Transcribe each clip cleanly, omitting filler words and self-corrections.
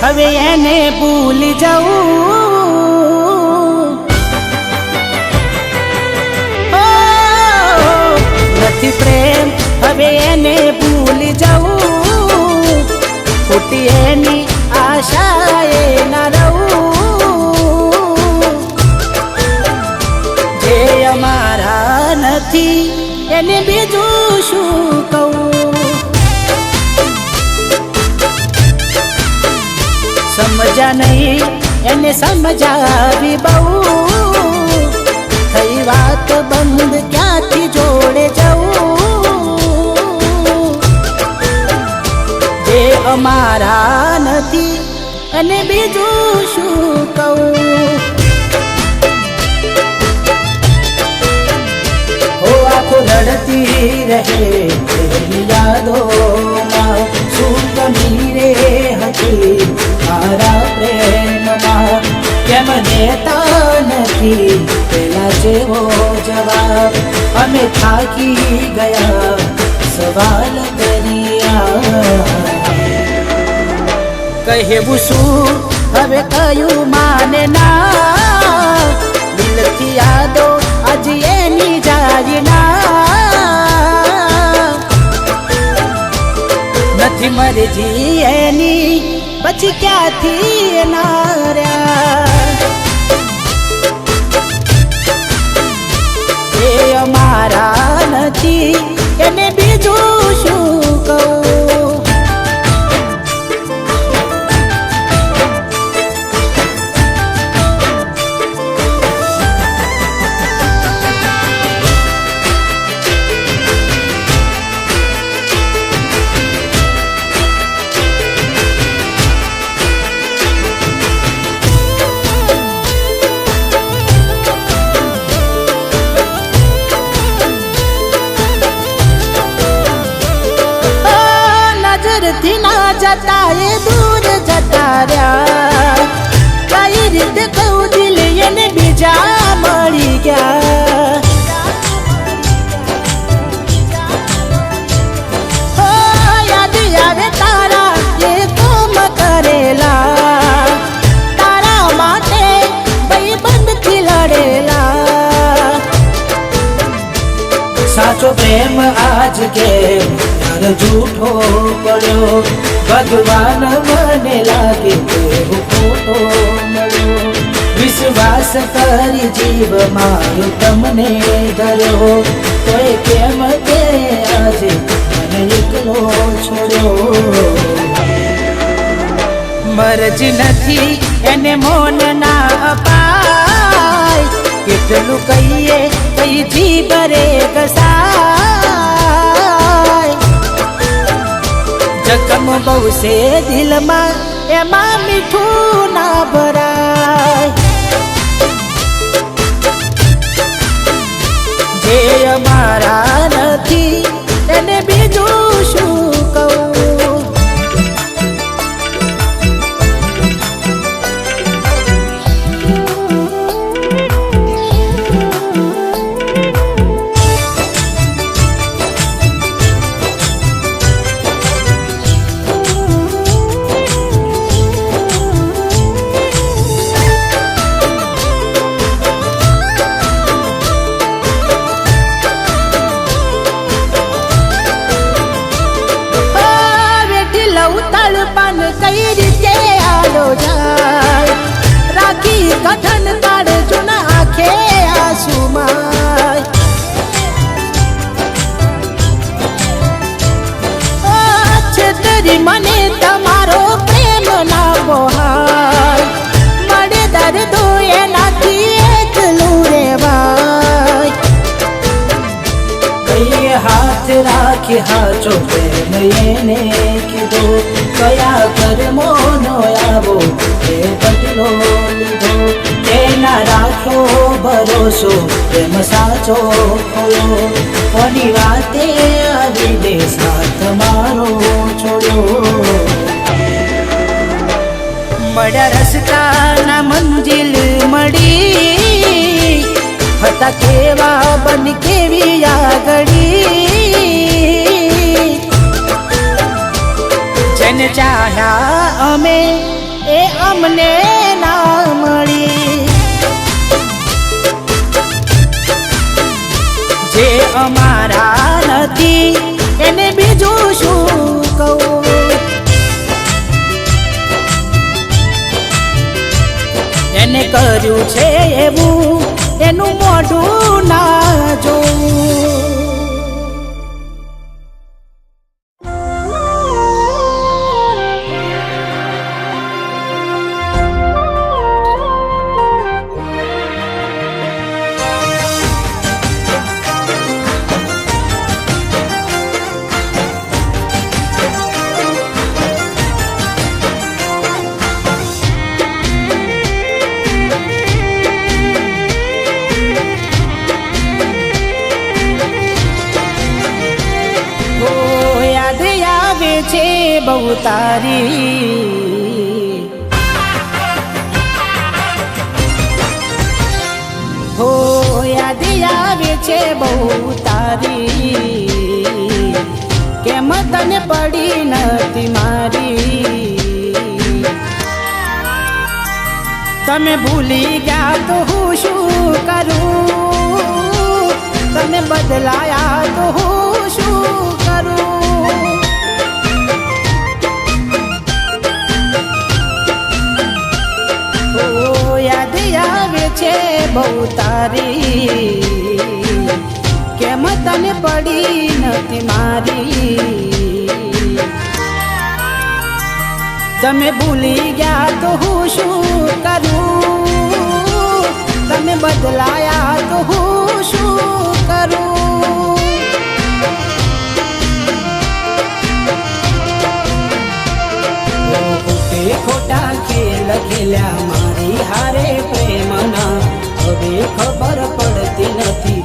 હવે એને ભૂલી જવું નથી પ્રેમ હવે એને ભૂલી જવું ખોટી એની આશાએ ના રહું જે અમારા નથી એને બીજું શું કહું સમજા નહીં એને સમજાવી બહુ થઈ વાત બંધ ક્યાંથી જોડે જવું જે અમારા નથી અને બીજું શું કહું હો આંખો લડતી રહે તેરી યાદોમાં શું કમી રે હતી મારા પ્રેમમાં કેમ દેતા નથી પેલા જેવો જવાબ અમે થાકી ગયા સવાલ કર્યા કહેવું શું હવે કયું માને ના દિલથી યાદો આજ એની જાય ના નથી મરજી એની પછી ક્યાંથી નાર્યા એ અમારા નથી એને બીજું શું કહું થી ના જતા એ દૂર જતા રહ્યા કઈ રીતે કહું દિલ એને બીજા મળી ગયા હો યાદ આવે તારા એ કામ કરેલા તારા માટે ભાઈબંધથી લડેલા સાચો પ્રેમ આજ કે झूठो पड़ो भगवान मने लागे तेरो खोटो मळो विश्वास करी जीव मारो तमने धर्यो तोय केम के आजे मने एकलो छोड्यो मरजी नथी एने मोन ना अपाय केटलू कहिए कई जीव रे गसाय जखम बहु से दिल में एमा मीठू ना भराय जे अमारा नथी એને બીજું શું કહું તળપણ કઈ રીતે આલો જાય રાખી કઠણ કાઢજો ના આંખે આંસુમાં છેતરી મને તમારો પ્રેમ ના પોહાય મળે દર્દ એનાથી એકલું રેવાય કઈ હાથ રાખી હાચો પ્રેમ એને કીધો કયા કર્મોનો આવો એ બદલો લીધો એના રાખો ભરોસો પ્રેમ સાચો ખોયો કોની વાતે આવી દે સાથ મારો છોડ્યો મળ્યા રસ્તાના મંજિલ મળી હતા કેવા બન કેવી આગળી જેને ચાહ્યા અમે અમને ના મળી. જે અમારા નથી એને બીજું શું કહું. એને કર્યું છે એવું એનું મોઢું ના જોવું. છે બહુ તારી હો યાદ આવે છે બહુ તારી કેમ તને પડી નથી મારી. તમે ભૂલી ગયા તો હું શું કરું. તમે બદલાયા તો હું શું કરું. યાદ આવે છે બહુ તારી કેમ તને પડી નથી મારી. તમે ભૂલી ગયા તો હું શું કરું. તમે બદલાયા તો હું શું કરું. ખોટા ખેલ ખેલ્યા મારી હારે પ્રેમના. હવે ખબર પડતી નથી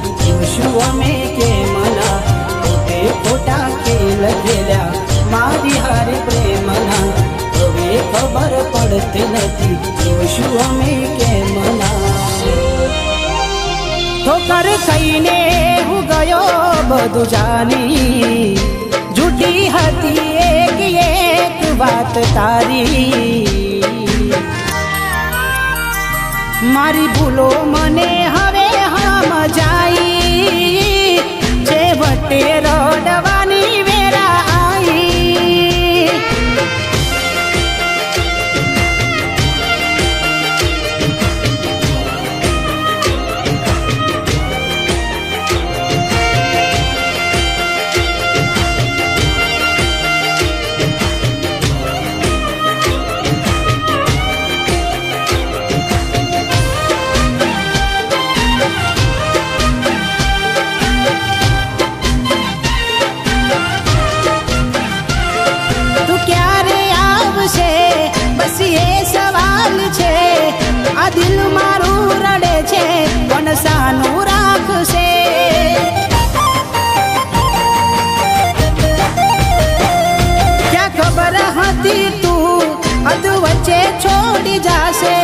શું અમે કેમના. ખોટા ખેલ ખેલ્યા મારી હારે પ્રેમના. હવે ખબર પડતી નથી શું અમે કેમના. ઠોકર ખાઈને હું ગયો બધું જાની. જૂઠી હતી એક વાત તારી. મારી ભૂલો મને હવે સમજાઈ. છેવટે રડવાની વેરા આવી. દિલ મારું રડે છે પણ સાનું રાખશે. ક્યાં ખબર હતી તું અધ વચ્ચે છોડી જાશે.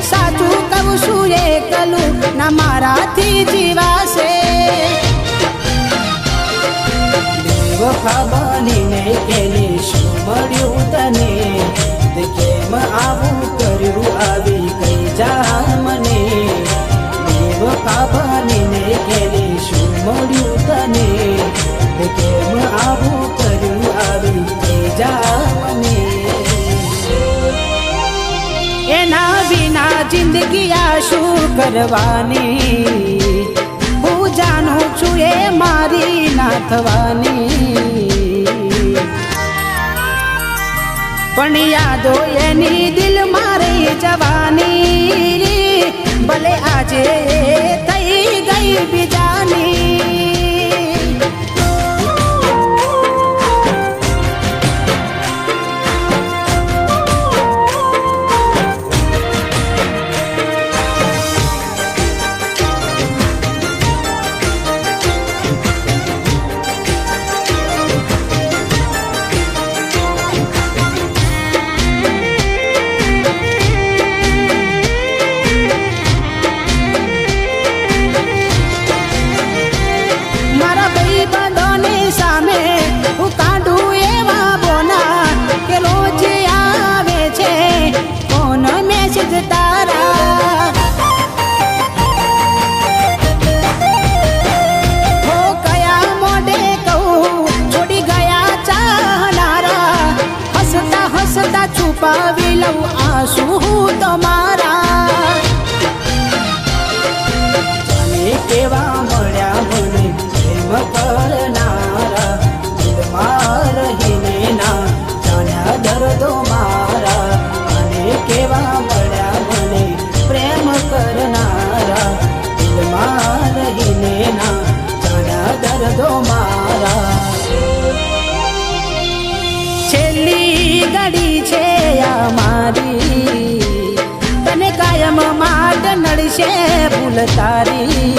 સાચું કહું છું એકલું ના મારાથી જીવાશે. બેવફા બનીને એને શું મળ્યું તને. કેમ આવું કર્યું આવી કઈ જા મને. બેવફા બનીને એને શું મળ્યું તને. કેમ આવું કર્યું આવી કઈ જા મને. એના વિના જિંદગી આ શું કરવાની. હું જાણું છું એ મારી ના થવાની. પણ યાદો એની દિલ મારી જવાની. ભલે આજે થઈ ગઈ બીજાની. લઉં આંસુ તમારા. જાને કેવા મળ્યા મને પ્રેમ કરનારા, દિલમાં રહીને ના જાણ્યા દર્દો મારા. અને કેવા મળ્યા મને પ્રેમ કરનારા, દિલમાં રહીને ના જાણ્યા દર્દો મારા. છેલ્લી ઘડી છે આ મારી, તને કાયમ માટે નડશે ભૂલ તારી.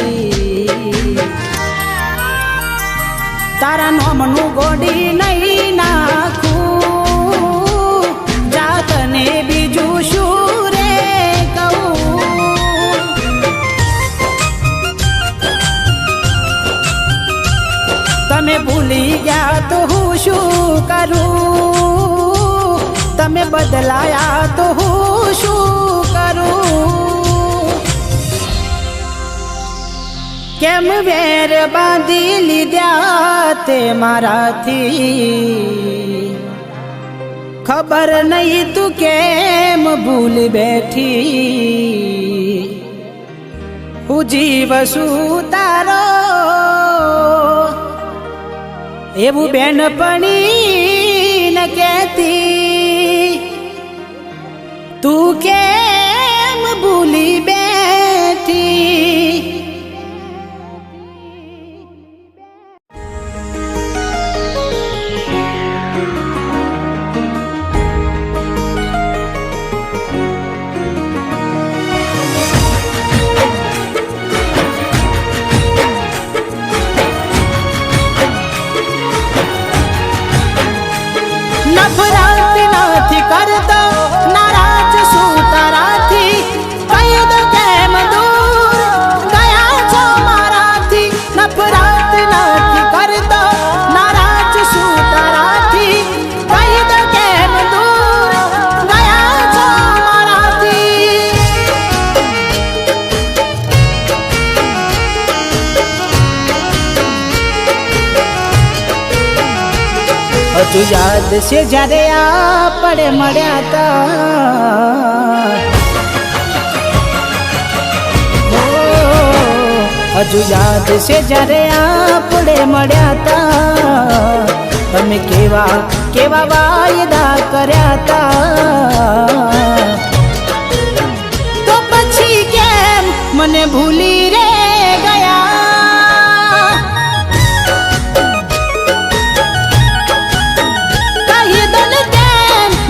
તારા નોમનું ગોડી નહીં નાખું, જા તને બીજું શું રે કહું. તમે ભૂલી ગયા તો હું શું કરું, તમે બદલાયા તો હું શું કરું. કેમ વેર બાંધી લીધા તે મારાથી, ખબર નહીં તું કેમ ભૂલ બેઠી. હું જીવ શું તારો એવું બેનપણી ન કહેતી, તું કેમ ભૂલી બેઠી. નફરત નથી કરતો નારાજ શું તારાથી, કહી દો કેમ દૂર ગયા છો મારાથી. નફરત નથી કરતો નારાજ શું તારાથી, કહી દો કેમ દૂર ગયા છો મારાથી. હજુ યાદ છે જ્યારે આપણે મળ્યા તા, હજુ યાદ છે જ્યારે આપણે મળ્યા તા. તમે કેવા કેવા વાયદા કર્યા તા, તો પછી કેમ મને ભૂલી રે ગયા.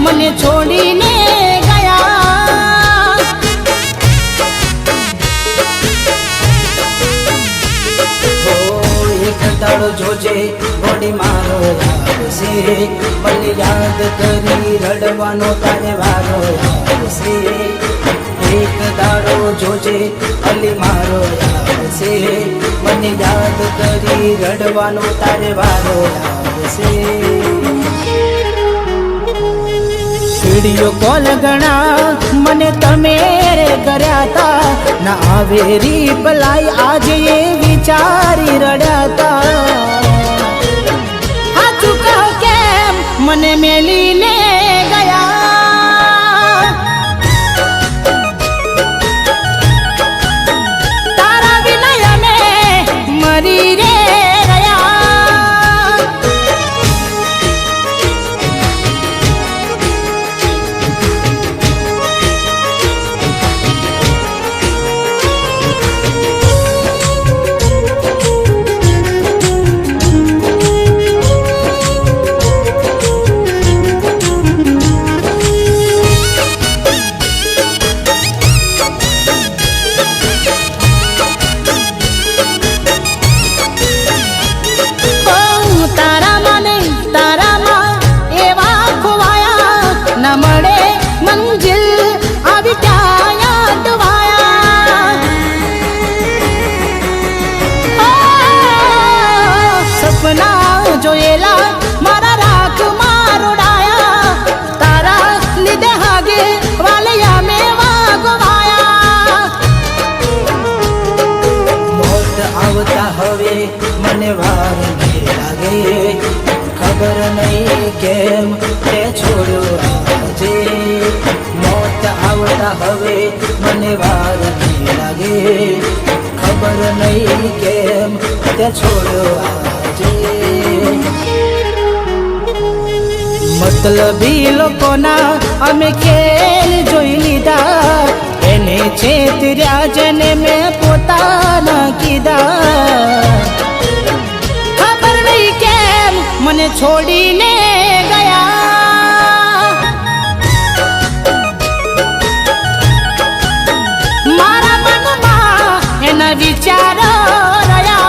મને છોડીને ગયા. એક દાડો જોજે બોડી મારો આવશે, મને યાદ કરી રડવાનો તારે વારો આવશે. એક દાડો જોજે અલી મારો આવશે, મને યાદ કરી રડવાનો તારે વારો આવશે. વિડિયો કોલ ઘણા મને તમે કર્યા તા, ના આવે રિપ્લાય આજે એ વિચારી રડ્યા તા. હાચું કહો કેમ મને મેલીને ગયા. તારા વિના અમે મરી રે જોયેલા મારા રાખ મારોડાયા, તારા લીધે હાગે વાલયા મે વાગવાયા. મોત આવતા હવે મને વાર લાગે, ખબર નહીં કેમ તે છોડ્યો આજે. મારા હવે મને વાર નહીં લાગે, ખબર નહીં કેમ તે છોડવા આજે. મતલબી લોકોના અમે ખેલ જોઈ લીધા, એને છેતર્યા જેને મેં પોતાના કીધા. ખબર નહીં કેમ મને છોડીને ગયા, મારા મનમાં એના વિચારો રહ્યા.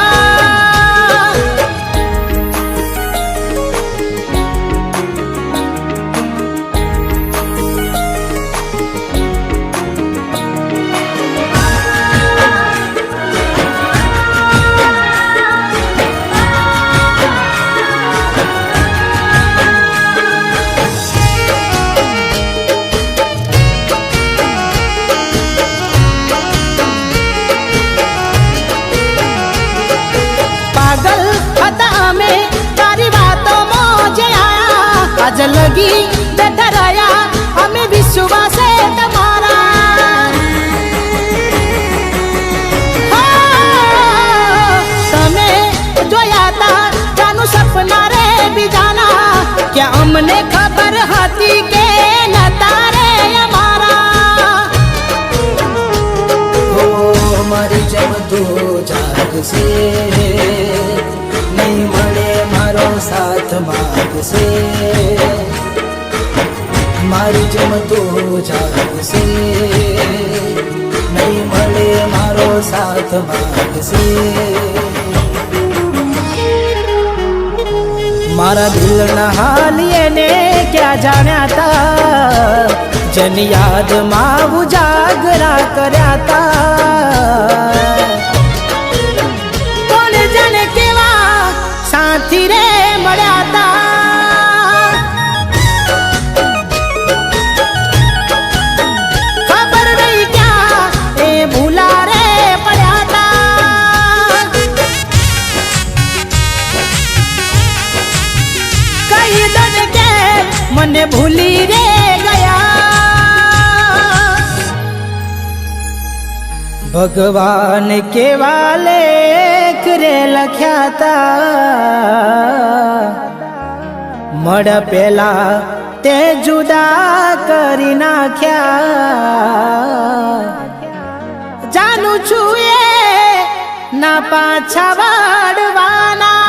આજ લગી બેઠા રહ્યા અમે વિશ્વાસે તમારા. તમે જોયા તા જાનું સપના રે બીજાના, કે અમને ખબર હતી કે નતા રે અમારા. મારી જેમ તું જાગશે, નહીં મળે મારો સાથ માગશે. મારી જેમ તું જાગશે, નહીં મળે મારો સાથ માગશે. મારા દિલના હાલ એને ક્યાં જાણ્યા તા, જેની યાદમાં ઉજાગરા કર્યા તા. કોણ જાણે કેવા સાથી રે મળ્યા તા. ખબર નહીં ક્યાં એ ભૂલા રે પડ્યા તા. કઈ દન કે મને ભૂલી રે ગયા. ભગવાન કેવા લેખ રે લખ્યા તા, મળ પેલા તે જુદા કરી નાખ્યા. જાનું છું એ ના પાછા વાળવાના.